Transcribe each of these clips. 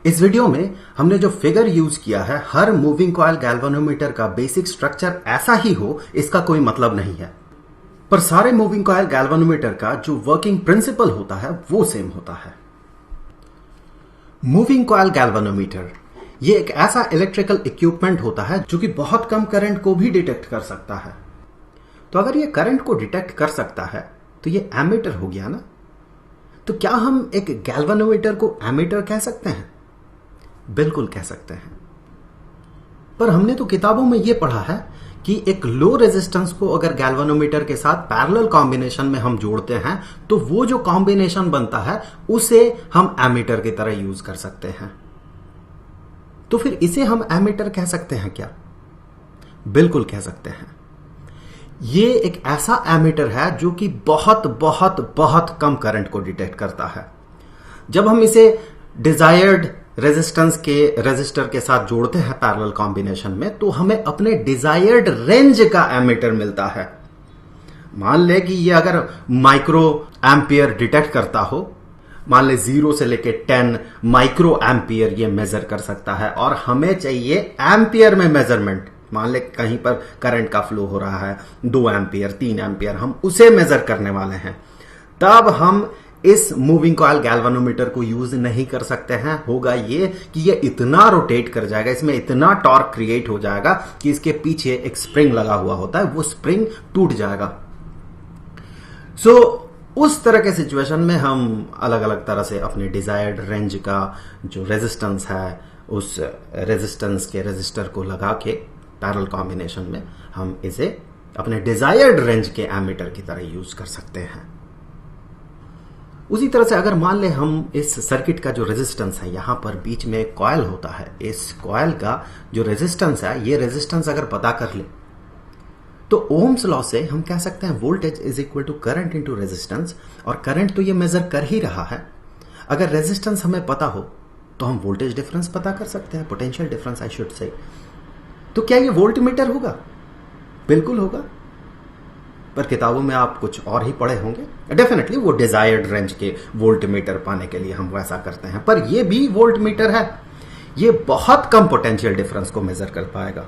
इस वीडियो में हमने जो फिगर यूज किया है, हर मूविंग कॉइल गैल्वेनोमीटर का बेसिक स्ट्रक्चर ऐसा ही हो इसका कोई मतलब नहीं है, पर सारे मूविंग कॉइल गैल्वेनोमीटर का जो वर्किंग प्रिंसिपल होता है वो सेम होता है। मूविंग कॉइल गैल्वेनोमीटर ये एक ऐसा इलेक्ट्रिकल इक्विपमेंट होता है जो कि बहुत कम करंट को भी डिटेक्ट कर सकता है। तो अगर ये करंट को डिटेक्ट कर सकता है तो ये एमीटर हो गया ना। तो क्या हम एक गैल्वेनोमीटर को एमीटर कह सकते हैं? बिल्कुल कह सकते हैं, पर हमने तो किताबों में यह पढ़ा है कि एक लो रेजिस्टेंस को अगर गैल्वेनोमीटर के साथ पैरेलल कॉम्बिनेशन में हम जोड़ते हैं तो वो जो कॉम्बिनेशन बनता है उसे हम एमीटर की तरह यूज कर सकते हैं। तो फिर इसे हम एमीटर कह सकते हैं क्या? बिल्कुल कह सकते हैं। ये एक ऐसा एमीटर है जो कि बहुत बहुत बहुत कम करंट को डिटेक्ट करता है। जब हम इसे डिजायर्ड रेजिस्टेंस के रेजिस्टर के साथ जोड़ते हैं पैरेलल कॉम्बिनेशन में तो हमें अपने डिजायर्ड रेंज का एमीटर मिलता है। मान ले कि ये अगर माइक्रो एम्पियर डिटेक्ट करता हो, मान ले 0 से लेके 10 माइक्रो एम्पियर ये मेजर कर सकता है और हमें चाहिए एम्पियर में मेजरमेंट। मान ले कहीं पर करंट का फ्लो हो रहा है 2 एम्पियर 3 एम्पियर, हम उसे मेजर करने वाले हैं, तब हम इस मूविंग कॉइल गैल्वेनोमीटर को यूज नहीं कर सकते हैं। होगा ये कि ये इतना रोटेट कर जाएगा, इसमें इतना टॉर्क क्रिएट हो जाएगा कि इसके पीछे एक स्प्रिंग लगा हुआ होता है, वो स्प्रिंग टूट जाएगा। उस तरह के सिचुएशन में हम अलग अलग तरह से अपने डिजायर्ड रेंज का जो रेजिस्टेंस है उस रेजिस्टेंस के रेजिस्टर को लगा के पैरेलल कॉम्बिनेशन में हम इसे अपने डिजायर्ड रेंज के एमीटर की तरह यूज कर सकते हैं। उसी तरह से अगर मान ले हम इस सर्किट का जो रेजिस्टेंस है, यहां पर बीच में एक कॉइल होता है, इस कॉइल का जो रेजिस्टेंस है, ये रेजिस्टेंस अगर पता कर ले तो ओम्स लॉ से हम कह सकते हैं voltage is equal to current into resistance. और करंट तो ये मेजर कर ही रहा है। अगर रेजिस्टेंस हमें पता हो तो हम वोल्टेज डिफरेंस पता कर सकते हैं, potential difference I should say. तो क्या ये वोल्टमीटर होगा? बिल्कुल होगा, पर किताबों में आप कुछ और ही पढ़े होंगे। डेफिनेटली वो डिजायर्ड रेंज के वोल्टमीटर पाने के लिए हम वैसा करते हैं, पर ये भी वोल्टमीटर है, ये बहुत कम पोटेंशियल डिफरेंस को मेजर कर पाएगा।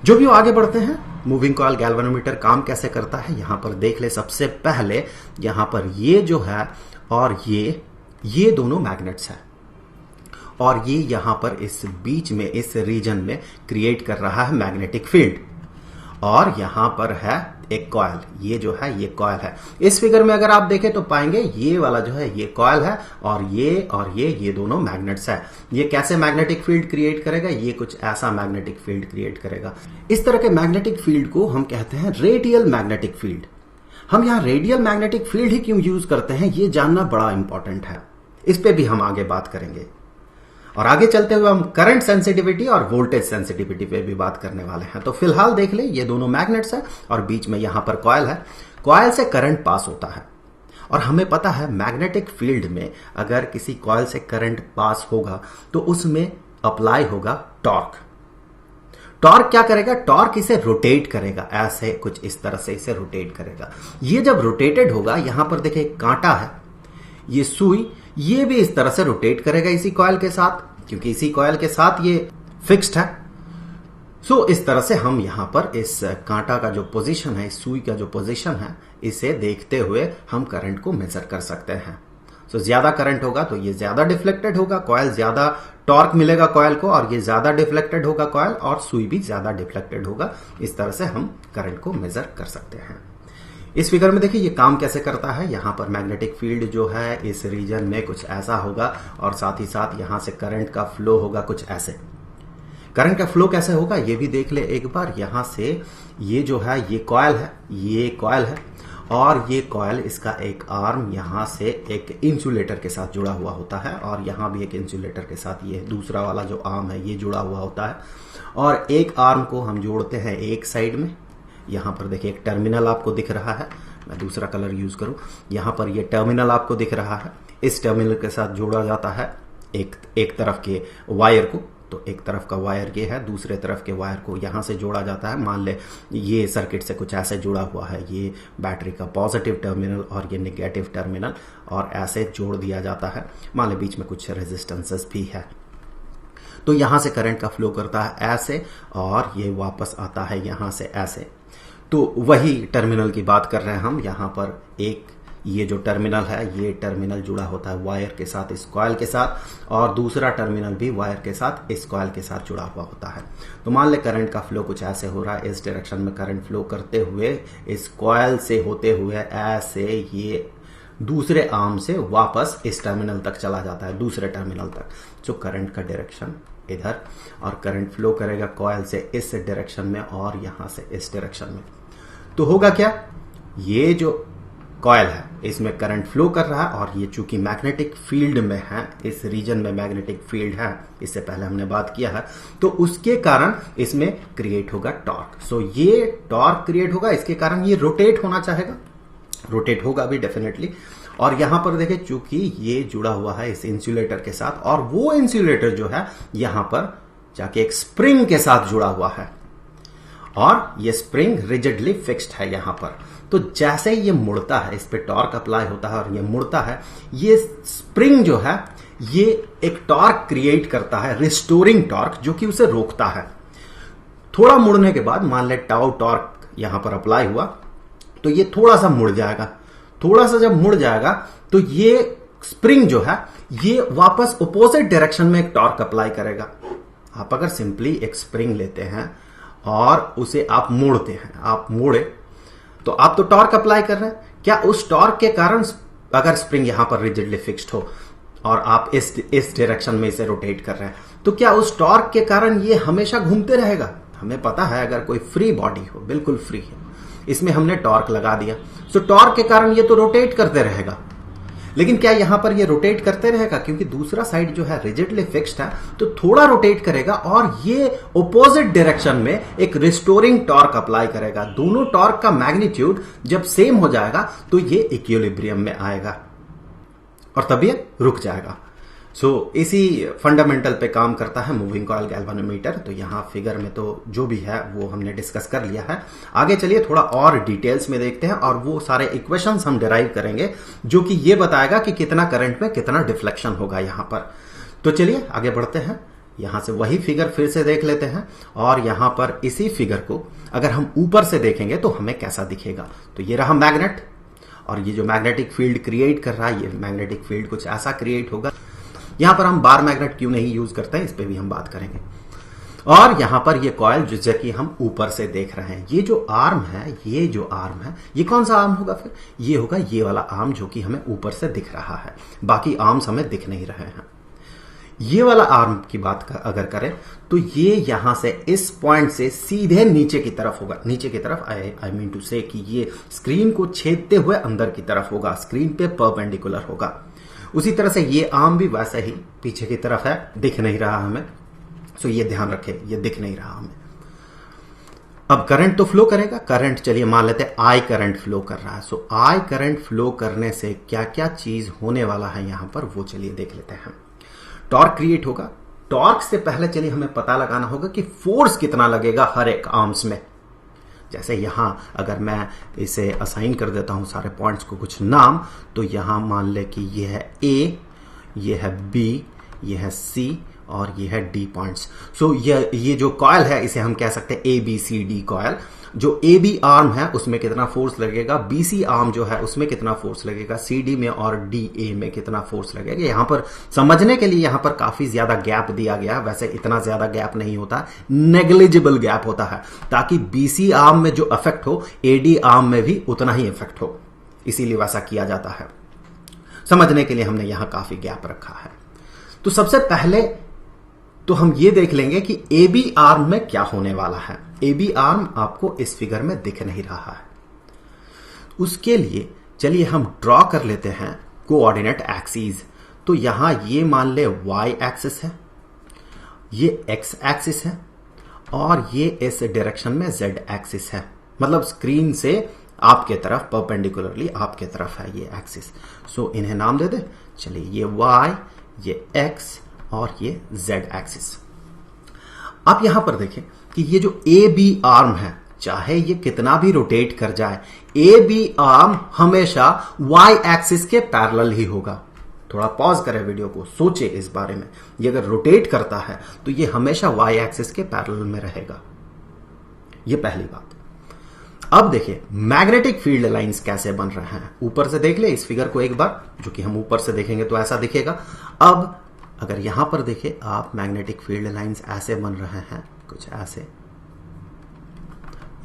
जो भी आगे बढ़ते हैं, मूविंग कॉइल गैल्वेनोमीटर काम कैसे करता है यहां पर देख ले। सबसे पहले यहां पर ये जो है और ये दोनों मैग्नेट्स हैं और ये यहां पर इस बीच में इस रीजन में क्रिएट कर रहा है मैग्नेटिक फील्ड। और यहां पर है एक कॉइल, ये जो है ये कॉइल है। इस फिगर में अगर आप देखें तो पाएंगे ये वाला जो है ये कॉइल है और ये दोनों मैग्नेट्स है। ये कैसे मैग्नेटिक फील्ड क्रिएट करेगा? ये कुछ ऐसा मैग्नेटिक फील्ड क्रिएट करेगा। इस तरह के मैग्नेटिक फील्ड को हम कहते हैं रेडियल मैग्नेटिक फील्ड। हम यहां रेडियल मैग्नेटिक फील्ड ही क्यों यूज करते हैं ये जानना बड़ा इंपॉर्टेंट है। इस पे भी हम आगे बात करेंगे और आगे चलते हुए हम करंट सेंसिटिविटी और वोल्टेज सेंसिटिविटी पे भी बात करने वाले हैं। तो फिलहाल देख ले, ये दोनों मैग्नेट्स हैं और बीच में यहां पर कॉइल है। कॉइल से करंट पास होता है और हमें पता है मैग्नेटिक फील्ड में अगर किसी कॉइल से करंट पास होगा तो उसमें अप्लाई होगा टॉर्क। टॉर्क क्या करेगा? टॉर्क इसे रोटेट करेगा, ऐसे कुछ इस तरह से इसे रोटेट करेगा। ये जब रोटेटेड होगा, यहां पर देखिए कांटा है, ये सुई, ये भी इस तरह से रोटेट करेगा इसी कॉइल के साथ, क्योंकि इसी कॉइल के साथ ये फिक्स्ड है। इस तरह से हम यहां पर इस कांटा का जो पोजीशन है, इस सुई का जो पोजीशन है, इसे देखते हुए हम करंट को मेजर कर सकते हैं। ज्यादा करंट होगा तो ये ज्यादा डिफ्लेक्टेड होगा कॉइल, ज्यादा टॉर्क मिलेगा कॉइल को और ये ज्यादा डिफ्लेक्टेड होगा कॉइल, और सुई भी ज्यादा डिफ्लेक्टेड होगा। इस तरह से हम करंट को मेजर कर सकते हैं। इस फिगर में देखिए ये काम कैसे करता है। यहां पर मैग्नेटिक फील्ड जो है इस रीजन में कुछ ऐसा होगा और साथ ही साथ यहां से करंट का फ्लो होगा कुछ ऐसे। करंट का फ्लो कैसे होगा ये भी देख ले एक बार। यहां से ये जो है ये कॉइल है और ये कॉइल, इसका एक आर्म यहां से एक इंसुलेटर के साथ जुड़ा हुआ होता है और यहां भी एक इंसुलेटर के साथ ये दूसरा वाला जो आर्म है ये जुड़ा हुआ होता है। और एक आर्म को हम जोड़ते हैं एक साइड में। यहां पर देखिए एक टर्मिनल आपको दिख रहा है, मैं दूसरा कलर यूज करूं, यहां पर ये टर्मिनल आपको दिख रहा है। इस टर्मिनल के साथ जोड़ा जाता है एक तरफ के वायर को तो एक तरफ का वायर ये है, दूसरे तरफ के वायर को यहां से जोड़ा जाता है। मान ले ये सर्किट से कुछ ऐसे जुड़ा हुआ है, ये बैटरी का पॉजिटिव टर्मिनल और ये नेगेटिव टर्मिनल, और ऐसे जोड़ दिया जाता है। मान ले बीच में कुछ रेजिस्टेंसेस भी है, तो यहां से करंट का फ्लो करता है ऐसे, और ये वापस आता है यहां से ऐसे। तो वही टर्मिनल की बात कर रहे हैं हम। यहां पर एक ये जो टर्मिनल है, ये टर्मिनल जुड़ा होता है वायर के साथ, इस कॉइल के साथ, और दूसरा टर्मिनल भी वायर के साथ, इस कॉइल के साथ जुड़ा हुआ होता है। तो मान ले करंट का फ्लो कुछ ऐसे हो रहा है, इस डायरेक्शन में करंट फ्लो करते हुए इस कॉइल से होते हुए ऐसे ये दूसरे आर्म से वापस इस टर्मिनल तक चला जाता है, दूसरे टर्मिनल तक। जो करंट का डायरेक्शन इधर, और करंट फ्लो करेगा कॉइल से इस डायरेक्शन में और यहां से इस डायरेक्शन में। तो होगा क्या, ये जो कॉइल है इसमें करंट फ्लो कर रहा है, और ये चूंकि मैग्नेटिक फील्ड में है, इस रीजन में मैग्नेटिक फील्ड है, इससे पहले हमने बात किया है, तो उसके कारण इसमें क्रिएट होगा टॉर्क। सो ये टॉर्क क्रिएट होगा, इसके कारण ये रोटेट होना चाहेगा, रोटेट होगा भी डेफिनेटली। और यहां पर देखें, चूंकि ये जुड़ा हुआ है इस इंसुलेटर के साथ, और वो इंसुलेटर जो है यहां पर जाके एक स्प्रिंग के साथ जुड़ा हुआ है, और ये स्प्रिंग रिजिडली फिक्स्ड है यहां पर। तो जैसे ये मुड़ता है, इस पे टॉर्क अप्लाई होता है और ये मुड़ता है, ये स्प्रिंग जो है ये एक टॉर्क क्रिएट करता है, रिस्टोरिंग टॉर्क, जो कि उसे रोकता है। थोड़ा मुड़ने के बाद मान ले टाउ टॉर्क यहां पर अप्लाई हुआ, तो ये थोड़ा सा मुड़ जाएगा। थोड़ा सा जब मुड़ जाएगा तो ये स्प्रिंग जो है ये वापस अपोजिट डायरेक्शन में एक टॉर्क अप्लाई करेगा। आप अगर सिंपली एक स्प्रिंग लेते हैं और उसे आप मोड़ते हैं, आप मोड़े तो आप तो टॉर्क अप्लाई कर रहे हैं। क्या उस टॉर्क के कारण, अगर स्प्रिंग यहां पर रिजिडली फिक्स्ड हो और आप इस डायरेक्शन में इसे रोटेट कर रहे हैं, तो क्या उस टॉर्क के कारण ये हमेशा घूमते रहेगा? हमें पता है अगर कोई फ्री बॉडी हो, बिल्कुल फ्री है, इसमें हमने टॉर्क लगा दिया, तो टॉर्क के कारण ये तो रोटेट करते रहेगा। लेकिन क्या यहां पर ये रोटेट करते रहेगा? क्योंकि दूसरा साइड जो है रिजिडली फिक्स्ड है, तो थोड़ा रोटेट करेगा और ये ऑपोजिट डायरेक्शन में एक रिस्टोरिंग टॉर्क अप्लाई करेगा। दोनों टॉर्क का मैग्नीट्यूड जब सेम हो जाएगा तो ये इक्विलिब्रियम में आएगा और तब ये रुक जाएगा। इसी फंडामेंटल पे काम करता है मूविंग कॉइल गैल्वेनोमीटर। तो यहां फिगर में तो जो भी है वो हमने डिस्कस कर लिया है। आगे चलिए थोड़ा और डिटेल्स में देखते हैं, और वो सारे इक्वेशंस हम डिराइव करेंगे जो कि ये बताएगा कि कितना करंट में कितना डिफ्लेक्शन होगा यहां पर। तो चलिए आगे बढ़ते हैं। यहां से वही फिगर फिर से देख लेते हैं, और यहां पर इसी फिगर को अगर हम ऊपर से देखेंगे तो हमें कैसा दिखेगा। तो ये रहा मैग्नेट, और ये जो मैग्नेटिक फील्ड क्रिएट कर रहा है, ये मैग्नेटिक फील्ड कुछ ऐसा क्रिएट होगा। यहां पर हम बार मैग्नेट क्यों नहीं यूज करते हैं, इस पे भी हम बात करेंगे। और यहां पर ये कॉइल जिसे कि हम ऊपर से देख रहे हैं, ये जो आर्म है, ये जो आर्म है, ये कौन सा आर्म होगा? फिर ये होगा ये वाला आर्म जो कि हमें ऊपर से दिख रहा है, बाकी आर्म्स हमें दिख नहीं रहे हैं। ये वाला आर्म की बात अगर करें तो ये यहां से इस पॉइंट से सीधे नीचे की तरफ होगा। नीचे की तरफ आई मीन टू से कि ये स्क्रीन को छेदते हुए अंदर की तरफ होगा, स्क्रीन पे परपेंडिकुलर होगा। उसी तरह से ये आर्म भी वैसे ही पीछे की तरफ है, दिख नहीं रहा हमें। ये ध्यान रखें, ये दिख नहीं रहा हमें। अब करंट तो फ्लो करेगा, करंट चलिए मान लेते हैं आई करंट फ्लो कर रहा है। आई करंट फ्लो करने से क्या क्या चीज होने वाला है यहां पर, वो चलिए देख लेते हैं। टॉर्क क्रिएट होगा। टॉर्क से पहले चलिए हमें पता लगाना होगा कि फोर्स कितना लगेगा हर एक आर्म्स में। जैसे यहां अगर मैं इसे असाइन कर देता हूं सारे पॉइंट्स को कुछ नाम, तो यहां मान ले कि ये है ए, ये है बी, ये है सी और ये है डी पॉइंट्स। ये जो कॉइल है इसे हम कह सकते हैं A B C D coil. जो ए बी आर्म है उसमें कितना फोर्स लगेगा, बी सी आर्म जो है उसमें कितना फोर्स लगेगा, सी डी में और डी ए में कितना फोर्स लगेगा। यहां पर समझने के लिए यहां पर काफी ज्यादा गैप दिया गया है। वैसे इतना ज्यादा गैप नहीं होता, नेग्लिजिबल गैप होता है, ताकि बी सी आर्म में जो इफेक्ट हो ए डी आर्म में भी उतना ही इफेक्ट हो, इसीलिए वैसा किया जाता है। समझने के लिए हमने यहां काफी गैप रखा है। तो सबसे पहले तो हम ये देख लेंगे कि ए बी आर्म में क्या होने वाला है। ए बी आर्म आपको इस फिगर में दिख नहीं रहा है। उसके लिए चलिए हम ड्रॉ कर लेते हैं कोऑर्डिनेट एक्सिस। तो यहां ये मान ले वाई एक्सिस है, ये एक्स एक्सिस है, और ये इस डायरेक्शन में जेड एक्सिस है। मतलब स्क्रीन से आपके तरफ परपेंडिकुलरली आपके तरफ है ये एक्सिस। इन्हें नाम दे दे। चलिए ये वाई, ये एक्स और ये जेड एक्सिस। आप यहां पर देखें कि ये जो ए बी आर्म है, चाहे ये कितना भी रोटेट कर जाए, ए बी आर्म हमेशा वाई एक्सिस के पैरेलल ही होगा। थोड़ा पॉज करें वीडियो को, सोचे इस बारे में। ये अगर रोटेट करता है तो ये हमेशा वाई एक्सिस के पैरेलल में रहेगा। ये पहली बात। अब देखिए मैग्नेटिक फील्ड लाइंस कैसे बन रहे हैं। ऊपर से देख ले इस फिगर को एक बार, जो कि हम ऊपर से देखेंगे तो ऐसा दिखेगा। अब अगर यहां पर देखें आप, मैग्नेटिक फील्ड लाइंस ऐसे बन रहे हैं, कुछ ऐसे।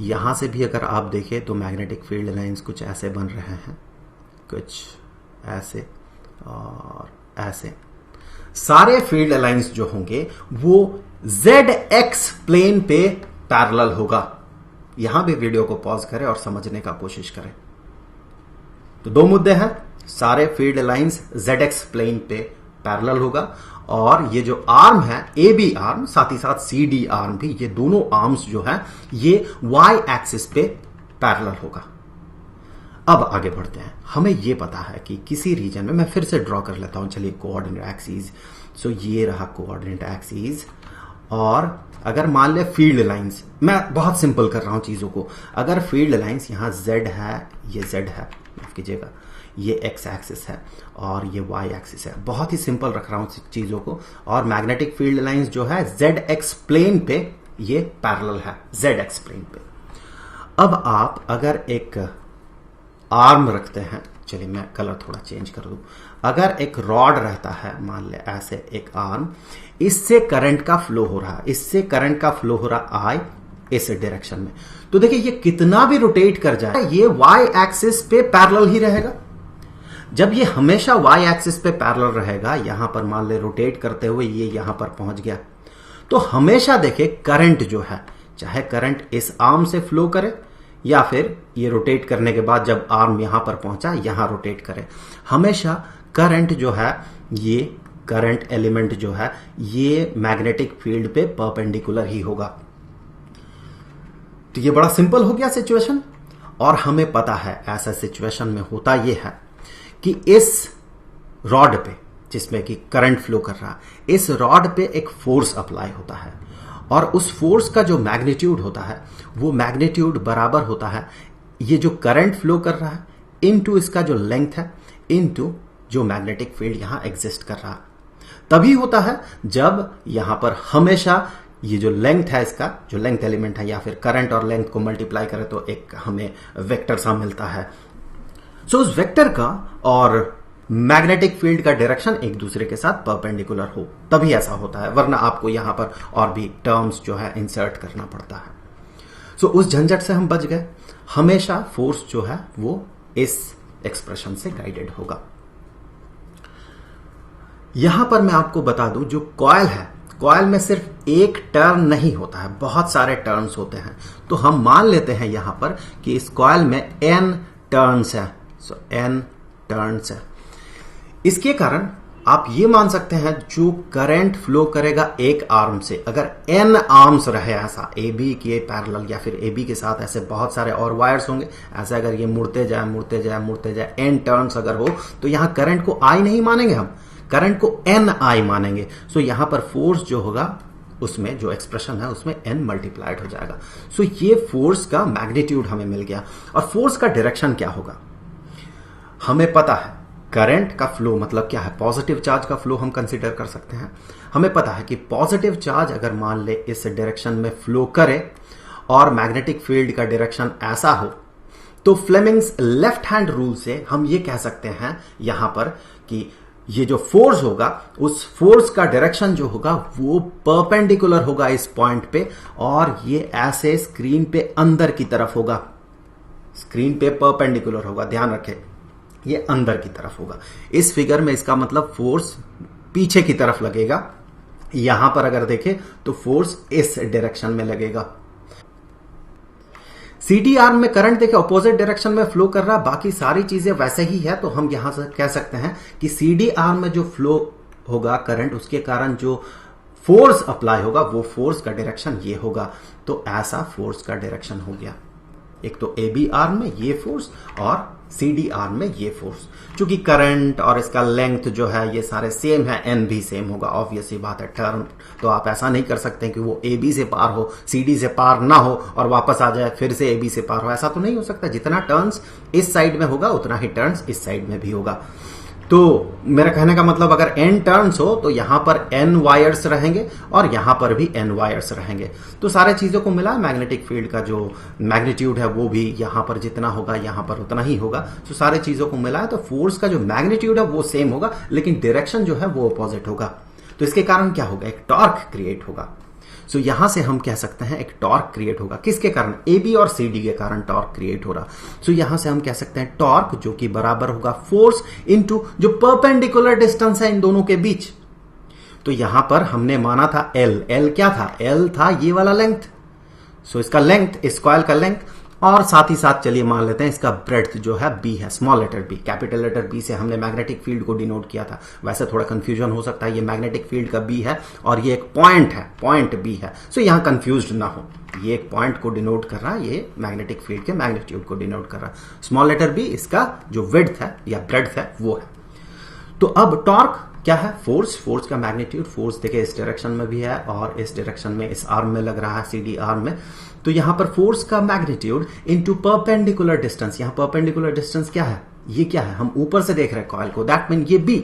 यहां से भी अगर आप देखें तो मैग्नेटिक फील्ड लाइंस कुछ ऐसे बन रहे हैं, कुछ ऐसे और ऐसे। सारे फील्ड लाइंस जो होंगे वो जेड एक्स प्लेन पे पैरेलल होगा। यहां भी वीडियो को पॉज करें और समझने का कोशिश करें। तो दो मुद्दे हैं, सारे field lines Z X plane पे पैरेलल होगा, और ये जो आर्म है ए बी आर्म, साथ ही साथ सी डी आर्म भी, ये दोनों आर्म्स जो है ये वाई एक्सिस पे पैरेलल होगा। अब आगे बढ़ते हैं। हमें ये पता है कि किसी रीजन में, मैं फिर से ड्रॉ कर लेता हूं, चलिए कोऑर्डिनेट एक्सिस। सो ये रहा कोऑर्डिनेट एक्सिस, और अगर मान ले फील्ड लाइंस, मैं बहुत सिंपल कर रहा हूं चीजों को, अगर फील्ड लाइंस यहां z है, ये z है, माफ कीजिएगा, ये x एक्सिस है और ये y एक्सिस है, बहुत ही सिंपल रख रहा हूं चीजों को, और मैग्नेटिक फील्ड लाइंस जो है zx प्लेन पे ये पैरेलल है, zx प्लेन पे। अब आप अगर एक आर्म रखते हैं, चलिए मैं कलर थोड़ा चेंज कर दूं, अगर एक रॉड रहता है, मान ले ऐसे एक आर्म, इससे करंट का फ्लो हो रहा है, इससे करंट का फ्लो हो रहा I इस डायरेक्शन में, तो देखिए ये कितना भी रोटेट कर जाए ये y एक्सिस पे पैरेलल ही रहेगा। जब ये हमेशा y एक्सिस पे पैरेलल रहेगा, यहां पर मान ले रोटेट करते हुए ये यहां पर पहुंच गया, तो हमेशा देखे करंट जो है, चाहे करंट इस आर्म से फ्लो करे या फिर ये रोटेट करने के बाद जब आर्म यहां पर पहुंचा यहां रोटेट करे, हमेशा करंट जो है, ये करंट एलिमेंट जो है ये मैग्नेटिक फील्ड पे परपेंडिकुलर ही होगा। तो ये बड़ा सिंपल हो गया सिचुएशन, और हमें पता है ऐसा सिचुएशन में होता ये है कि इस रॉड पे, जिसमें कि करंट फ्लो कर रहा है, इस रॉड पे एक फोर्स अप्लाई होता है, और उस फोर्स का जो मैग्नीट्यूड होता है वो मैग्नीट्यूड बराबर होता है ये जो करंट फ्लो कर रहा है इनटू इसका जो लेंथ है इनटू जो मैग्नेटिक फील्ड यहां एग्जिस्ट कर रहा है। तभी होता है जब यहां पर हमेशा ये जो लेंथ है, इसका जो लेंथ एलिमेंट है, या फिर करंट और लेंथ को मल्टीप्लाई करें तो एक हमें वेक्टर सा मिलता है। सो उस वेक्टर का और मैग्नेटिक फील्ड का डायरेक्शन एक दूसरे के साथ परपेंडिकुलर हो, तभी ऐसा होता है, वरना आपको यहां पर और भी टर्म्स जो है इंसर्ट करना पड़ता है। सो उस झंझट से हम बच गए। हमेशा फोर्स जो है वो इस एक्सप्रेशन से गाइडेड होगा। यहां पर मैं आपको बता दूं, जो कॉइल है, कॉइल में सिर्फ एक टर्न नहीं होता है, बहुत सारे टर्न्स होते हैं। तो हम मान लेते हैं यहां पर कि इस कॉइल में n टर्न्स है, सो n टर्न्स है। इसके कारण आप ये मान सकते हैं जो करंट फ्लो करेगा एक आर्म से, अगर n आर्म्स रहे ऐसा ए बी के पैरेलल, या फिर ए बी के साथ ऐसे बहुत सारे और वायर्स होंगे, ऐसे अगर ये मुड़ते जाए मुड़ते जाए मुड़ते जाए, n टर्न्स अगर हो, तो यहां करंट को I नहीं मानेंगे हम, करंट को NI मानेंगे। सो यहां पर फोर्स जो होगा उसमें जो एक्सप्रेशन है उसमें n मल्टीप्लाइड हो जाएगा। सो ये फोर्स का मैग्नीट्यूड हमें मिल गया। और फोर्स का डायरेक्शन क्या होगा हमें पता है। करंट का फ्लो मतलब क्या है, पॉजिटिव चार्ज का फ्लो हम कंसीडर कर सकते हैं। हमें पता है कि पॉजिटिव चार्ज अगर मान ले इस डायरेक्शन में फ्लो करे और मैग्नेटिक फील्ड का डायरेक्शन ऐसा हो, तो फ्लेमिंग्स लेफ्ट हैंड रूल से हम ये कह सकते हैं यहां पर कि ये जो फोर्स होगा उस फोर्स का डायरेक्शन जो होगा वो परपेंडिकुलर होगा इस पॉइंट पे, और ये ऐसे स्क्रीन पे अंदर की तरफ होगा, स्क्रीन पे परपेंडिकुलर होगा, ध्यान रखें ये अंदर की तरफ होगा। इस फिगर में इसका मतलब फोर्स पीछे की तरफ लगेगा। यहां पर अगर देखें तो फोर्स इस डायरेक्शन में लगेगा। सीडी आर्म में करंट देखे ऑपोजिट डायरेक्शन में फ्लो कर रहा, बाकी सारी चीजें वैसे ही है, तो हम यहां से कह सकते हैं कि सीडी आर्म में जो फ्लो होगा करंट, उसके कारण जो फोर्स अप्लाई होगा वो फोर्स का डायरेक्शन ये होगा। तो ऐसा फोर्स का डायरेक्शन हो गया, एक तो ए बी आर्म में ये फोर्स और CD आर्म में ये फोर्स। चूंकि करंट और इसका लेंथ जो है ये सारे सेम है, एन भी सेम होगा, ऑब्वियस ही बात है। टर्न तो आप ऐसा नहीं कर सकते कि वो AB से पार हो, CD से पार ना हो और वापस आ जाए फिर से AB से पार हो, ऐसा तो नहीं हो सकता। जितना टर्न्स इस साइड में होगा उतना ही टर्न्स इस साइड में भी होगा। तो मेरा कहने का मतलब अगर n टर्न्स हो तो यहां पर n वायर्स रहेंगे और यहां पर भी n वायर्स रहेंगे। तो सारे चीजों को मिला मैग्नेटिक फील्ड का जो मैग्नीट्यूड है वो भी यहां पर जितना होगा यहां पर उतना ही होगा। तो सारे चीजों को मिला है तो फोर्स का जो मैग्नीट्यूड है वो सेम होगा, लेकिन डायरेक्शन जो है वो अपोजिट होगा। तो इसके कारण क्या होगा, एक टॉर्क क्रिएट होगा। सो यहां से हम कह सकते हैं एक टॉर्क क्रिएट होगा। किसके कारण, AB और CD के कारण टॉर्क क्रिएट हो रहा। सो यहां से हम कह सकते हैं टॉर्क जो कि बराबर होगा फोर्स इनटू जो परपेंडिकुलर डिस्टेंस है इन दोनों के बीच। तो यहां पर हमने माना था L क्या था, L था ये वाला लेंथ। सो इसका लेंथ, इस कॉइल का लेंथ, और साथ ही साथ चलिए मान लेते हैं इसका ब्रेड्थ जो है B है, small letter b। Capital letter B से हमने मैग्नेटिक फील्ड को डिनोट किया था। वैसे थोड़ा कंफ्यूजन हो सकता है, ये मैग्नेटिक फील्ड का B है और ये एक पॉइंट है, पॉइंट B है। सो यहां कंफ्यूज्ड ना हो, ये एक पॉइंट को डिनोट कर रहा है, ये मैग्नेटिक फील्ड के मैग्नीट्यूड को डिनोट कर रहा है। स्मॉल लेटर B इसका जो विड्थ है या ब्रेड्थ है वो है। तो अब टॉर्क क्या है, फोर्स, फोर्स का मैग्नीट्यूड। फोर्स देखिए इस डायरेक्शन में भी है और इस डायरेक्शन में, इस आर्म में लग रहा है, CD आर्म में। तो यहां पर फोर्स का मैग्नीट्यूड इनटू परपेंडिकुलर डिस्टेंस। यहां परपेंडिकुलर डिस्टेंस क्या है, ये क्या है, हम ऊपर से देख रहे हैं कॉइल को, दैट मीन ये B।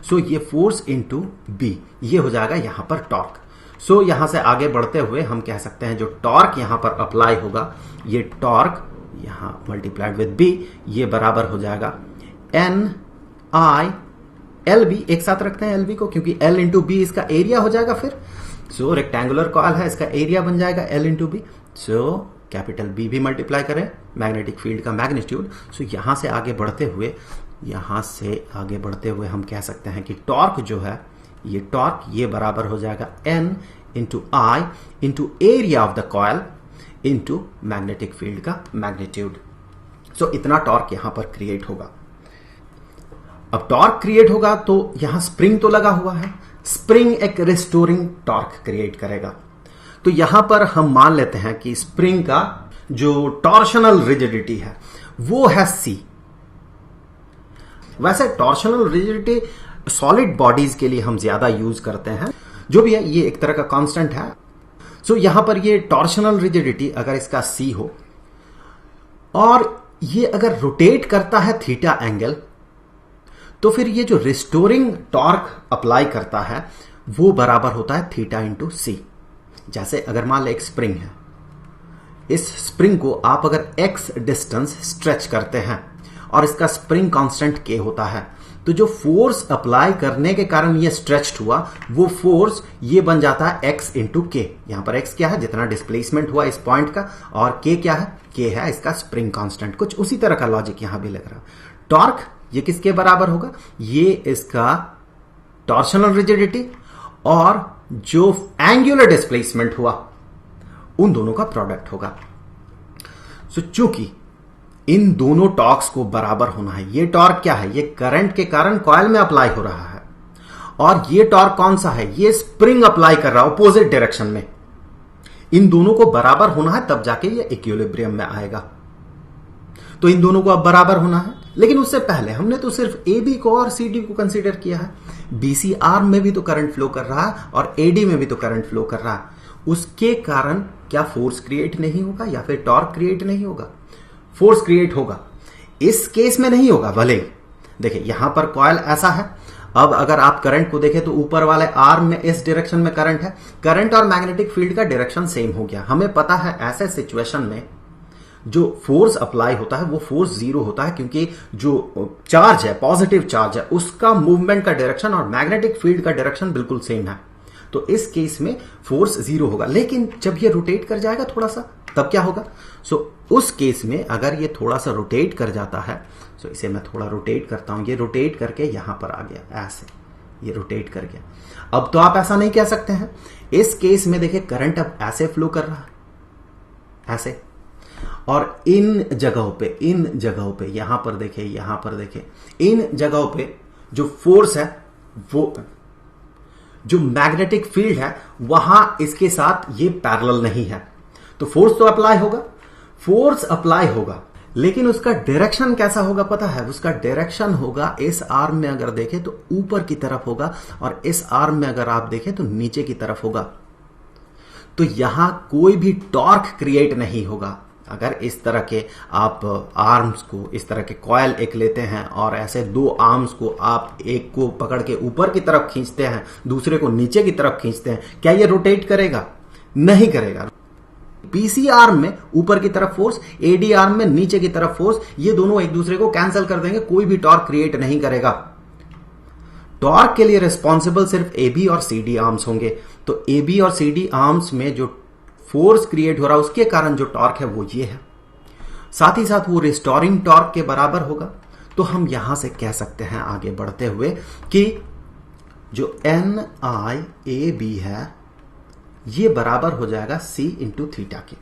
सो ये फोर्स इनटू B, ये हो जाएगा यहां पर टॉर्क। सो यहां से आगे बढ़ते हुए हम कह सकते हैं जो टॉर्क यहां पर अप्लाई होगा, ये टॉर्क यहां मल्टीप्लाइड विद B, ये बराबर हो जाएगा NI/LB। एक साथ रखते हैं LB को क्योंकि L इंटू B इसका एरिया हो जाएगा फिर। सो रेक्टेंगुलर कॉइल है, इसका एरिया बन जाएगा L into B। So capital B भी मल्टीप्लाई करें मैग्नेटिक फील्ड का मैग्नीट्यूड। सो यहां से आगे बढ़ते हुए हम कह सकते हैं कि टॉर्क जो है, ये टॉर्क ये बराबर हो जाएगा N into I into area of the coil into magnetic field का मैग्नीट्यूड। सो इतना टॉर्क यहां पर क्रिएट होगा। अब टॉर्क क्रिएट होगा तो यहां स्प्रिंग तो लगा हुआ है, स्प्रिंग एक रिस्टोरिंग टॉर्क क्रिएट करेगा। तो यहां पर हम मान लेते हैं कि स्प्रिंग का जो टॉर्शनल रिजिडिटी है वो है C। वैसे टॉर्शनल रिजिडिटी सॉलिड बॉडीज के लिए हम ज्यादा यूज करते हैं, जो भी है ये एक तरह का कांस्टेंट है। सो यहां पर ये टॉर्शनल रिजिडिटी अगर इसका C हो और ये अगर रोटेट करता है थीटा एंगल, तो फिर ये जो रिस्टोरिंग टॉर्क अप्लाई करता है वो बराबर होता है थीटा इंटू C। जैसे अगर मान ले एक स्प्रिंग है, इस स्प्रिंग को आप अगर x डिस्टेंस स्ट्रेच करते हैं और इसका स्प्रिंग कांस्टेंट K होता है, तो जो फोर्स अप्लाई करने के कारण ये स्ट्रेच्ड हुआ वो फोर्स ये बन जाता है x इंटू K। यहां पर x क्या है, जितना डिस्प्लेसमेंट हुआ इस पॉइंट का, और K क्या है, K है इसका स्प्रिंग कांस्टेंट। कुछ उसी तरह का लॉजिक यहां भी लग रहा है। टॉर्क ये किसके बराबर होगा, ये इसका टॉर्शनल रिजिडिटी और जो एंगुलर डिस्प्लेसमेंट हुआ उन दोनों का प्रोडक्ट होगा। सो चूंकि इन दोनों टॉर्क्स को बराबर होना है, ये टॉर्क क्या है, ये करंट के कारण कॉइल में अप्लाई हो रहा है, और ये टॉर्क कौन सा है, ये स्प्रिंग अप्लाई कर रहा है अपोजिट डायरेक्शन में। इन दोनों को बराबर होना है तब जाके ये इक्विलिब्रियम में आएगा। तो इन दोनों को अब बराबर होना है, लेकिन उससे पहले हमने तो सिर्फ AB को और CD को कंसीडर किया है। BC आर्म में भी तो करंट फ्लो कर रहा है और AD में भी तो करंट फ्लो कर रहा है। उसके कारण क्या फोर्स क्रिएट नहीं होगा या फिर टॉर्क क्रिएट नहीं होगा? फोर्स क्रिएट होगा। इस केस में नहीं होगा। भले देखिए यहां पर कॉइल ऐसा है, अब अगर आप करंट को देखें तो ऊपर वाले आर्म में इस डायरेक्शन में करंट है, करंट और मैग्नेटिक फील्ड का डायरेक्शन सेम हो गया। हमें पता है ऐसे सिचुएशन में जो फोर्स अप्लाई होता है वो फोर्स जीरो होता है, क्योंकि जो चार्ज है, पॉजिटिव चार्ज है, उसका मूवमेंट का डायरेक्शन और मैग्नेटिक फील्ड का डायरेक्शन बिल्कुल सेम है। तो इस केस में फोर्स जीरो होगा। लेकिन जब ये रोटेट कर जाएगा थोड़ा सा, तब क्या होगा? उस केस में अगर ये थोड़ा सा रोटेट कर जाता है, इसे मैं थोड़ा रोटेट करता हूं, ये रोटेट करके यहां पर आ गया, ऐसे ये रोटेट कर गया। अब तो आप ऐसा नहीं कह सकते हैं। इस केस में देखिए करंट अब ऐसे फ्लो कर रहा है, ऐसे, और इन जगहों पे यहां पर देखे इन जगहों पे जो फोर्स है, वो जो मैग्नेटिक फील्ड है वहां इसके साथ ये पैरेलल नहीं है। तो फोर्स तो अप्लाई होगा, लेकिन उसका डायरेक्शन कैसा होगा पता है? उसका डायरेक्शन होगा, इस आर्म में अगर देखें तो ऊपर की तरफ होगा, और इस आर्म में अगर आप देखें तो नीचे की तरफ होगा। तो यहां कोई भी टॉर्क क्रिएट नहीं होगा। अगर इस तरह के आप आर्म्स को, इस तरह के कॉयल एक लेते हैं और ऐसे दो आर्म्स को आप एक को पकड़ के ऊपर की तरफ खींचते हैं, दूसरे को नीचे की तरफ खींचते हैं, क्या ये रोटेट करेगा? नहीं करेगा। पीसी आर्म में ऊपर की तरफ फोर्स, एडी आर्म में नीचे की तरफ फोर्स, ये दोनों एक दूसरे को कैंसिल कर देंगे, कोई भी टॉर्क क्रिएट नहीं करेगा। टॉर्क के लिए रिस्पॉन्सिबल सिर्फ एबी और सीडी आर्म्स होंगे। तो एबी और सीडी आर्म्स में जो फोर्स क्रिएट हो रहा है उसके कारण जो टॉर्क है वो ये है। साथ ही साथ वो रिस्टोरिंग टॉर्क के बराबर होगा। तो हम यहां से कह सकते हैं आगे बढ़ते हुए कि जो एन आई ए बी है ये बराबर हो जाएगा सी इंटू थीटा के।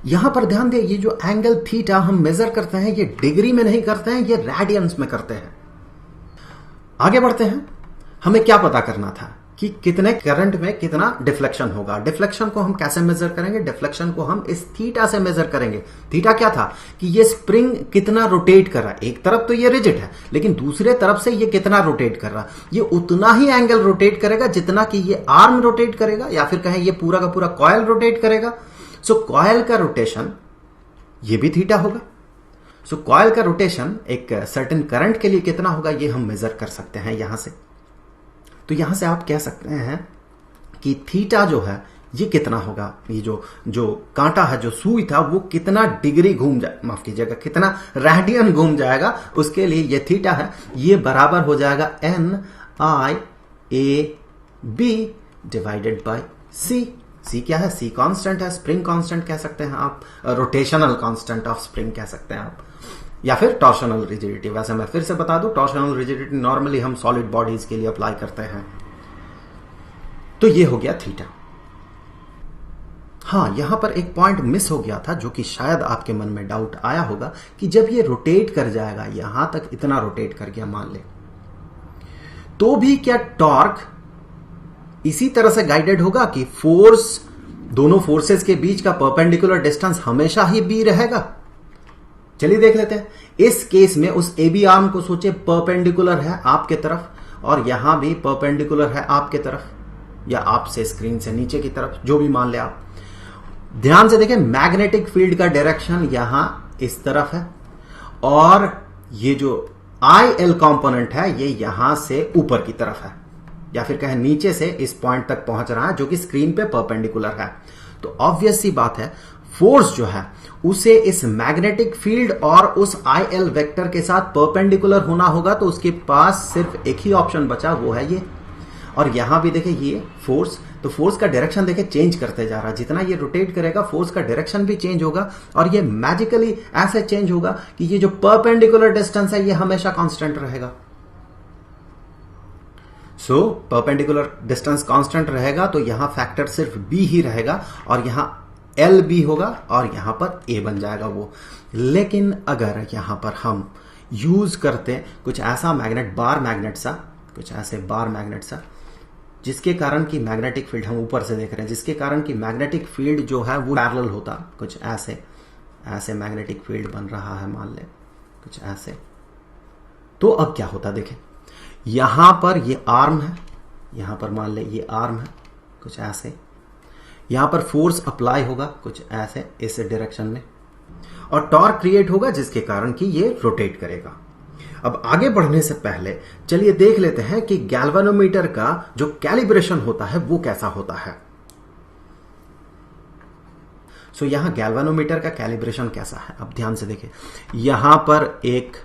यहां पर ध्यान दें, ये जो एंगल थीटा हम मेजर करते हैं ये डिग्री में नहीं करते हैं, ये रेडियंस में करते हैं। आगे बढ़ते हैं। हमें क्या पता करना था कि कितने करंट में कितना डिफ्लेक्शन होगा। डिफ्लेक्शन को हम कैसे मेजर करेंगे? डिफ्लेक्शन को हम इस थीटा से मेजर करेंगे। थीटा क्या था कि ये स्प्रिंग कितना रोटेट कर रहा है। एक तरफ तो ये रिजिड है, लेकिन दूसरे तरफ से ये कितना रोटेट कर रहा है। ये उतना ही एंगल रोटेट करेगा जितना कि ये आर्म रोटेट करेगा, या फिर कहें ये पूरा का पूरा कॉयल रोटेट करेगा। सो कॉयल का रोटेशन ये भी थीटा होगा। सो कॉयल का रोटेशन एक सर्टेन करंट के लिए कितना होगा ये हम मेजर कर सकते हैं यहां से। तो यहां से आप कह सकते हैं कि थीटा जो है ये कितना होगा, ये जो कांटा है, जो सुई था, वो कितना डिग्री घूम जाए, माफ कीजिएगा, कितना रेडियन घूम जाएगा, उसके लिए ये थीटा है। ये बराबर हो जाएगा N I A B divided by C. C क्या है? सी कांस्टेंट है, स्प्रिंग कांस्टेंट कह सकते हैं आप, रोटेशनल कांस्टेंट ऑफ स्प्रिंग कह सकते हैं आप, या फिर टॉर्शनल रिजिडिटी। वैसे मैं फिर से बता दूं, टॉर्शनल रिजिडिटी नॉर्मली हम सॉलिड बॉडीज के लिए अप्लाई करते हैं। तो ये हो गया थीटा। हां, यहां पर एक पॉइंट मिस हो गया था जो कि शायद आपके मन में डाउट आया होगा कि जब ये रोटेट कर जाएगा, यहां तक इतना रोटेट कर गया मान ले, तो भी क्या टॉर्क इसी तरह से गाइडेड होगा कि फोर्स, दोनों फोर्सेस के बीच का परपेंडिकुलर डिस्टेंस हमेशा ही बी रहेगा? चलिए देख लेते हैं। इस केस में उस एबी आर्म को सोचे परपेंडिकुलर है आपके तरफ, और यहां भी परपेंडिकुलर है आपके तरफ, या आपसे स्क्रीन से नीचे की तरफ, जो भी मान ले आप। ध्यान से देखें, मैग्नेटिक फील्ड का डायरेक्शन यहां इस तरफ है, और ये जो आई एल कॉम्पोनेंट है ये यहां से ऊपर की तरफ है, या फिर कहें नीचे से इस पॉइंट तक पहुंच रहा है जो कि स्क्रीन पे परपेंडिकुलर है। तो ऑब्वियस सी बात है, फोर्स जो है उसे इस मैग्नेटिक फील्ड और उस आई एल वेक्टर के साथ परपेंडिकुलर होना होगा। तो उसके पास सिर्फ एक ही ऑप्शन बचा, वो है ये। और यहां भी देखें ये फोर्स, तो फोर्स का डायरेक्शन देखें चेंज करते जा रहा है। जितना ये रोटेट करेगा फोर्स का डायरेक्शन भी चेंज होगा, और ये मैजिकली ऐसे चेंज होगा कि ये जो परपेंडिकुलर डिस्टेंस है ये हमेशा कांस्टेंट रहेगा। सो परपेंडिकुलर डिस्टेंस कांस्टेंट रहेगा, तो यहां फैक्टर सिर्फ बी ही रहेगा, और यहां एल बी होगा, और यहां पर ए बन जाएगा वो। लेकिन अगर यहां पर हम यूज करते कुछ ऐसा मैग्नेट, बार मैग्नेट सा, कुछ ऐसे बार मैग्नेट सा, जिसके कारण की मैग्नेटिक फील्ड हम ऊपर से देख रहे हैं, जिसके कारण की मैग्नेटिक फील्ड जो है वो पैरेलल होता, कुछ ऐसे ऐसे मैग्नेटिक फील्ड बन रहा है मान ले, कुछ ऐसे। तो अब क्या होता देखें, यहां पर ये आर्म है, यहां पर मान ले ये आर्म है, कुछ ऐसे। यहां पर फोर्स अप्लाई होगा कुछ ऐसे इस डायरेक्शन में, और टॉर्क क्रिएट होगा जिसके कारण कि ये रोटेट करेगा। अब आगे बढ़ने से पहले चलिए देख लेते हैं कि गैल्वेनोमीटर का जो कैलिब्रेशन होता है वो कैसा होता है। सो यहां गैल्वेनोमीटर का कैलिब्रेशन कैसा है, अब ध्यान से देखें। यहां पर एक,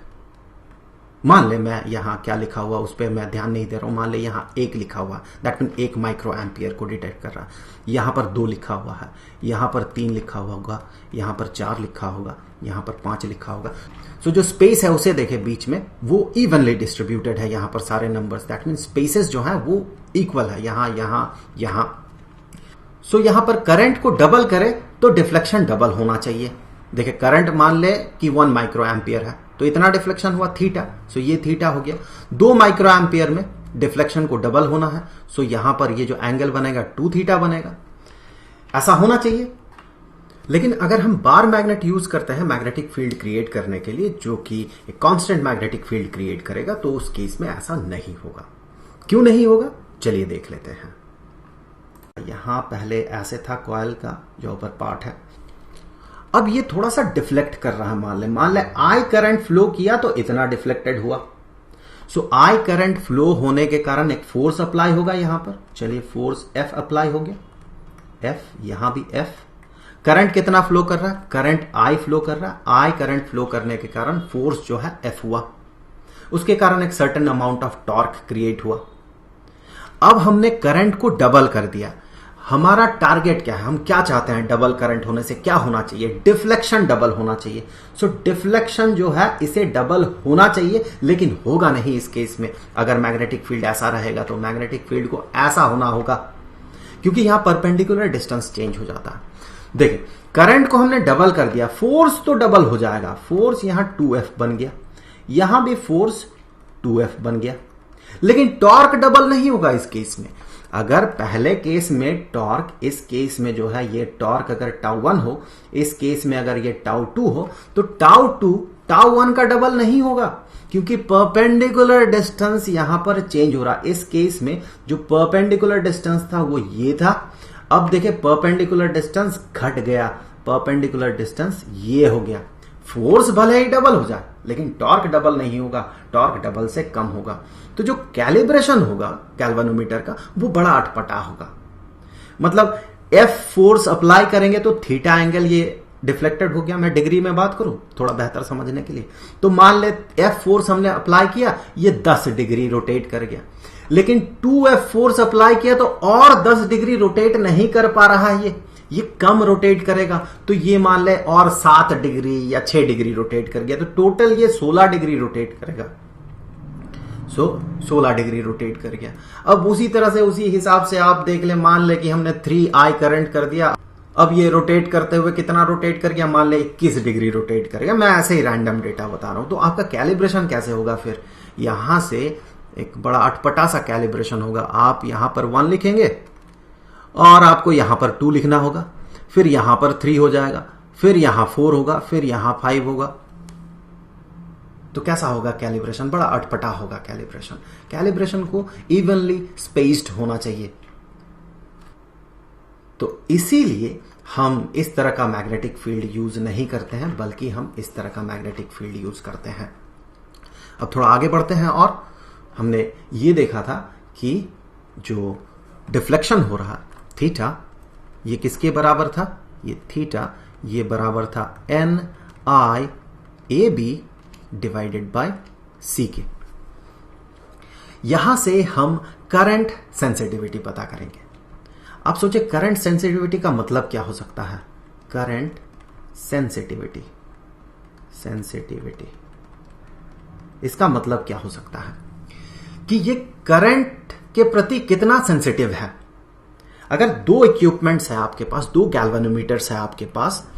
मान ले मैं यहां क्या लिखा हुआ उस पर मैं ध्यान नहीं दे रहा हूं, मान ले यहां 1 लिखा हुआ, दैट मीन 1 माइक्रो एम्पियर को डिटेक्ट कर रहा है। यहां पर 2 लिखा हुआ है, यहां पर 3 लिखा हुआ होगा, यहां पर 4 लिखा होगा, यहां पर 5 लिखा होगा। सो जो स्पेस है उसे देखें बीच में, वो इवनली डिस्ट्रीब्यूटेड है यहां पर सारे नंबर्स, दैट मीन स्पेसेस जो है वो इक्वल है, यहां यहां यहां। सो यहां पर करंट को डबल करे तो डिफ्लेक्शन डबल होना चाहिए। देखिए करंट मान ले कि 1 माइक्रो एम्पियर है, तो इतना डिफ्लेक्शन हुआ थीटा, सो ये थीटा हो गया। 2 माइक्रो एम्पियर में डिफ्लेक्शन को डबल होना है, सो यहां पर ये जो एंगल बनेगा 2 थीटा बनेगा, ऐसा होना चाहिए। लेकिन अगर हम बार मैग्नेट यूज करते हैं मैग्नेटिक फील्ड क्रिएट करने के लिए, जो कि एक कांस्टेंट मैग्नेटिक फील्ड क्रिएट करेगा, तो उस केस में ऐसा नहीं होगा। क्यों नहीं होगा, चलिए देख लेते हैं। यहां पहले ऐसे था कॉइल का जो ऊपर पार्ट है, अब ये थोड़ा सा डिफ्लेक्ट कर रहा है। मान ले आई करंट फ्लो किया तो इतना डिफ्लेक्टेड हुआ। सो आई करंट फ्लो होने के कारण एक फोर्स अप्लाई होगा यहां पर। चलिए फोर्स एफ अप्लाई हो गया, एफ, यहां भी एफ। करंट कितना फ्लो कर रहा है, करंट आई फ्लो कर रहा है। आई करंट फ्लो करने के कारण फोर्स जो है एफ हुआ, उसके कारण एक certain amount of torque create हुआ। अब हमने करंट को डबल कर दिया। हमारा टारगेट क्या है, हम क्या चाहते हैं, डबल करंट होने से क्या होना चाहिए, डिफ्लेक्शन डबल होना चाहिए। सो डिफ्लेक्शन जो है इसे डबल होना चाहिए, लेकिन होगा नहीं इस केस में। अगर मैग्नेटिक फील्ड ऐसा रहेगा तो मैग्नेटिक फील्ड को ऐसा होना होगा, क्योंकि यहां परपेंडिकुलर डिस्टेंस चेंज हो जाता है। देखिए करंट को हमने डबल कर दिया, फोर्स तो डबल हो जाएगा। फोर्स यहां 2F बन गया, यहां भी फोर्स 2F बन गया, लेकिन टॉर्क डबल नहीं होगा इस केस में। अगर पहले केस में टॉर्क, इस केस में जो है ये टॉर्क अगर τ1 हो, इस केस में अगर ये τ2 हो, तो τ2 τ1 का डबल नहीं होगा, क्योंकि परपेंडिकुलर डिस्टेंस यहां पर चेंज हो रहा। इस केस में जो परपेंडिकुलर डिस्टेंस था वो ये था, अब देखिए परपेंडिकुलर डिस्टेंस घट गया, परपेंडिकुलर डिस्टेंस ये हो गया। फोर्स भले ही डबल हो जाए, लेकिन टॉर्क डबल नहीं होगा, टॉर्क डबल से कम होगा। तो जो कैलिब्रेशन होगा गैल्वेनोमीटर का, वो बड़ा अटपटा होगा। मतलब एफ फोर्स अप्लाई करेंगे तो थीटा एंगल ये डिफ्लेक्टेड हो गया। मैं डिग्री में बात करूं थोड़ा बेहतर समझने के लिए, तो मान ले एफ फोर्स हमने अप्लाई किया, ये 10 डिग्री रोटेट कर गया, लेकिन 2F फोर्स अप्लाई किया तो और 10 डिग्री रोटेट नहीं कर पा रहा है, ये कम रोटेट करेगा। तो ये मान ले और 7 डिग्री या 6 डिग्री रोटेट कर गया, तो टोटल ये 16 डिग्री रोटेट करेगा। 16 डिग्री रोटेट कर गया। अब उसी तरह से उसी हिसाब से आप देख ले, मान ले कि हमने 3I करंट कर दिया, अब ये रोटेट करते हुए कितना रोटेट कर गया, मान ले 21 डिग्री रोटेट कर गया। मैं ऐसे ही रैंडम डेटा बता रहा हूं। तो आपका कैलिब्रेशन कैसे होगा, फिर यहां से एक बड़ा अटपटा सा कैलिब्रेशन होगा। आप यहां पर 1 लिखेंगे और आपको यहां पर 2 लिखना होगा, फिर यहां पर 3 हो जाएगा, फिर यहां 4 होगा, फिर यहां 5 होगा। तो कैसा होगा कैलिब्रेशन, बड़ा अटपटा होगा कैलिब्रेशन। कैलिब्रेशन को इवनली स्पेस्ड होना चाहिए। तो इसीलिए हम इस तरह का मैग्नेटिक फील्ड यूज नहीं करते हैं, बल्कि हम इस तरह का मैग्नेटिक फील्ड यूज करते हैं। अब थोड़ा आगे बढ़ते हैं, और हमने ये देखा था कि जो डिफ्लेक्शन हो रहा थीटा, ये किसके बराबर था, ये थीटा, ये बराबर था NIAB डिवाइडेड बाय C के। यहां से हम करंट सेंसिटिविटी पता करेंगे। आप सोचे करंट सेंसिटिविटी का मतलब क्या हो सकता है, करंट सेंसिटिविटी, इसका मतलब क्या हो सकता है कि ये करंट के प्रति कितना सेंसिटिव है। अगर 2 इक्विपमेंट्स है आपके पास, 2 गैल्वेनोमीटर्स है आपके पास,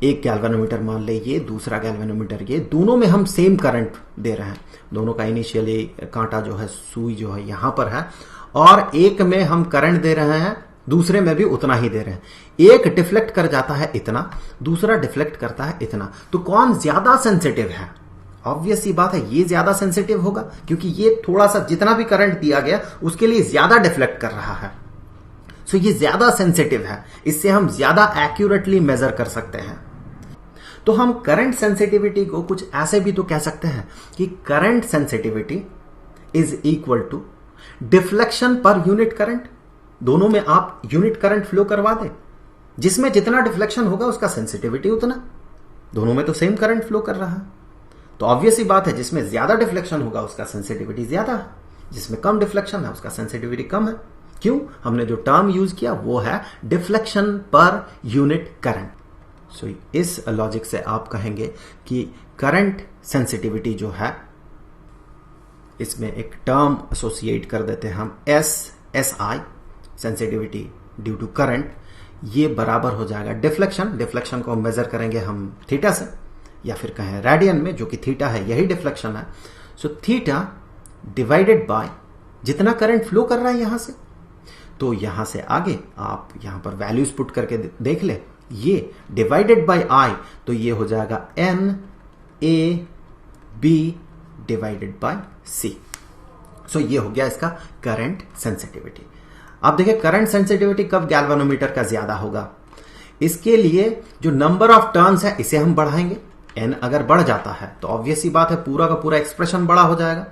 एक गैल्वेनोमीटर मान ले ये, दूसरा गैल्वेनोमीटर ये, दोनों में हम सेम करंट दे रहे हैं। दोनों का इनिशियली कांटा जो है, सुई जो है यहां पर है, और एक में हम करंट दे रहे हैं, दूसरे में भी उतना ही दे रहे हैं। एक डिफ्लेक्ट कर जाता है इतना, दूसरा डिफ्लेक्ट करता है इतना, तो कौन ज्यादा सेंसिटिव है? ऑब्वियस सी बात है ये ज्यादा सेंसिटिव होगा, क्योंकि ये थोड़ा सा जितना भी करंट दिया गया उसके लिए ज्यादा डिफ्लेक्ट कर रहा है। सो ये ज्यादा सेंसिटिव है, इससे हम ज्यादा एक्यूरेटली मेजर कर सकते हैं। तो हम करंट सेंसिटिविटी को कुछ ऐसे भी तो कह सकते हैं कि current sensitivity is equal to deflection per unit current. दोनों में आप यूनिट करंट फ्लो करवा दें, जिसमें जितना डिफ्लेक्शन होगा उसका सेंसिटिविटी उतना। दोनों में तो सेम करंट फ्लो कर रहा है, तो ऑब्वियस ही बात है जिसमें ज्यादा डिफ्लेक्शन होगा उसका सेंसिटिविटी ज्यादा है, जिसमें कम डिफ्लेक्शन है उसका सेंसिटिविटी कम है। क्यों? हमने जो टर्म यूज किया वो है डिफ्लेक्शन पर यूनिट करंट। सो इस लॉजिक से आप कहेंगे कि करंट सेंसिटिविटी जो है, इसमें एक टर्म एसोसिएट कर देते हैं हम, SI, sensitivity due to current, ये बराबर हो जाएगा डिफ्लेक्शन को मेजर करेंगे हम थीटा से, या फिर कहें रेडियन में, जो कि थीटा है यही डिफ्लेक्शन है। सो थीटा डिवाइडेड बाय जितना करंट फ्लो कर रहा है यहां से, तो यहां से आगे आप यहां पर वैल्यूज पुट करके देख ले ये डिवाइडेड बाय I, तो ये हो जाएगा NaB डिवाइडेड बाय C। सो ये हो गया इसका करंट सेंसिटिविटी। आप देखिए करंट सेंसिटिविटी कब गैल्वेनोमीटर का ज्यादा होगा, इसके लिए जो नंबर ऑफ टर्न्स है इसे हम बढ़ाएंगे। n अगर बढ़ जाता है तो ऑब्वियस सी बात है पूरा का पूरा एक्सप्रेशन बड़ा हो जाएगा।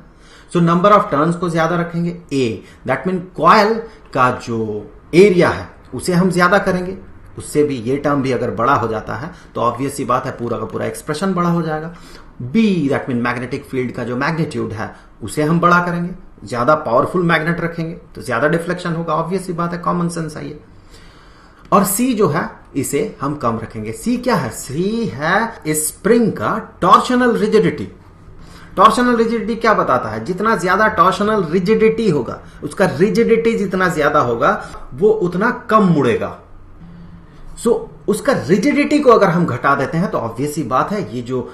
सो नंबर ऑफ टर्न्स को ज्यादा रखेंगे। A दैट मीन कॉइल का जो एरिया है उसे हम ज्यादा करेंगे, उससे भी ये टर्म भी अगर बड़ा हो जाता है तो ऑब्वियस सी बात है पूरा का पूरा एक्सप्रेशन बड़ा हो जाएगा। B that mean magnetic field का जो मैग्नीट्यूड है उसे हम बड़ा करेंगे, ज्यादा पावरफुल मैग्नेट रखेंगे तो ज्यादा डिफ्लेक्शन होगा, ऑब्वियस सी बात है, कॉमन सेंस है ये। और C जो है इसे हम कम रखेंगे। C क्या है? C है स्प्रिंग का टॉर्शनल रिजिडिटी। टॉर्शनल रिजिडिटी क्या बताता है? जितना ज्यादा टॉर्शनल रिजिडिटी होगा, उसका रिजिडिटी जितना ज्यादा होगा वो उतना कम मुड़ेगा। सो उसका रिजिडिटी को अगर हम घटा देते हैं तो ऑब्वियस सी बात है ये जो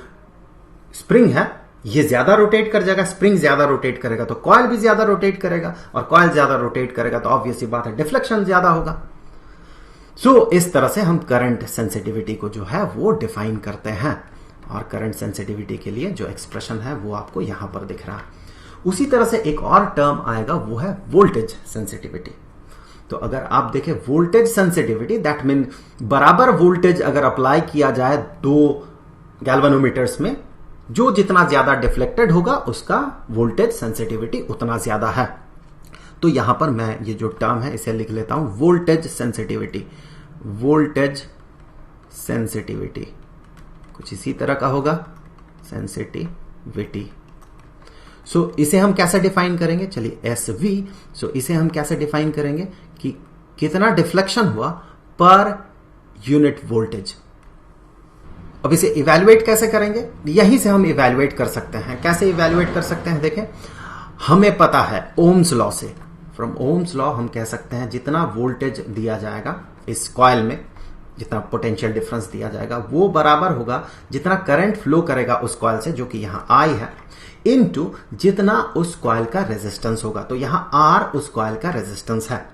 स्प्रिंग है ये ज्यादा रोटेट कर जाएगा। स्प्रिंग ज्यादा रोटेट करेगा तो कॉइल भी ज्यादा रोटेट करेगा, और कॉइल ज्यादा रोटेट करेगा तो ऑब्वियस सी बात है डिफ्लेक्शन ज्यादा होगा। सो इस तरह से हम करंट सेंसिटिविटी को जो है वो डिफाइन करते हैं, और करंट सेंसिटिविटी के लिए जो एक्सप्रेशन है वो आपको यहां पर दिख रहा है। उसी तरह से एक और टर्म आएगा वो है वोल्टेज सेंसिटिविटी। तो अगर आप देखें वोल्टेज सेंसिटिविटी दैट मीन बराबर वोल्टेज अगर अप्लाई किया जाए दो गैल्वेनोमीटर्स में, जो जितना ज्यादा डिफ्लेक्टेड होगा उसका वोल्टेज सेंसिटिविटी उतना ज्यादा है। तो यहां पर मैं ये जो टर्म है इसे लिख लेता हूं वोल्टेज सेंसिटिविटी। वोल्टेज सेंसिटिविटी कुछ इसी तरह का होगा, सेंसिटिविटी। सो इसे हम कैसे डिफाइन करेंगे? चलिए SV। सो इसे हम कैसे डिफाइन करेंगे कि कितना डिफ्लेक्शन हुआ पर यूनिट वोल्टेज। अब इसे इवैल्यूएट कैसे करेंगे? यहीं से हम इवैल्यूएट कर सकते हैं। कैसे इवैल्यूएट कर सकते हैं? देखें, हमें पता है ओम्स लॉ से, फ्रॉम ओम्स लॉ हम कह सकते हैं जितना वोल्टेज दिया जाएगा इस कॉइल में, जितना पोटेंशियल डिफरेंस दिया जाएगा वो बराबर होगा जितना करंट फ्लो करेगा उस कॉइल से, जो कि यहां I है, इनटू जितना उस कॉइल का रेजिस्टेंस होगा। तो यहां R उस कॉइल का रेजिस्टेंस है।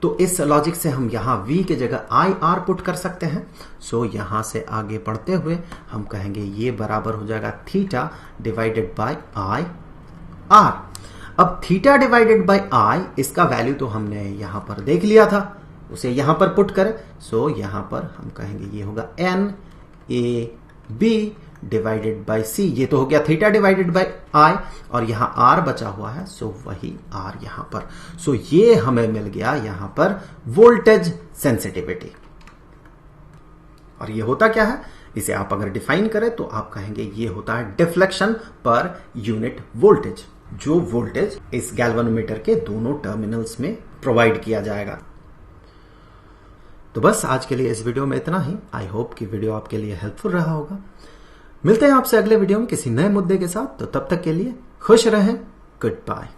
तो इस लॉजिक से हम यहां V की जगह IR पुट कर सकते हैं। सो यहां से आगे बढ़ते हुए हम कहेंगे ये बराबर हो जाएगा थीटा डिवाइडेड बाय IR। अब थीटा डिवाइडेड बाय I इसका वैल्यू तो हमने यहां पर देख लिया था, उसे यहां पर पुट करें। सो यहां पर हम कहेंगे ये होगा NaB डिवाइडेड बाय C। ये तो हो गया थीटा डिवाइडेड बाय I, और यहां R बचा हुआ है, सो वही R यहां पर। सो ये हमें मिल गया यहां पर वोल्टेज सेंसिटिविटी। और ये होता क्या है? इसे आप अगर डिफाइन करें तो आप कहेंगे ये होता है डिफ्लेक्शन पर यूनिट वोल्टेज, जो वोल्टेज इस गैल्वेनोमीटर के दोनों टर्मिनल्स में प्रोवाइड किया जाएगा। तो बस आज के लिए इस वीडियो में इतना ही। आई होप कि वीडियो आपके लिए हेल्पफुल रहा होगा। मिलते हैं आपसे अगले वीडियो में किसी नए मुद्दे के साथ। तो तब तक के लिए खुश रहें। Good bye.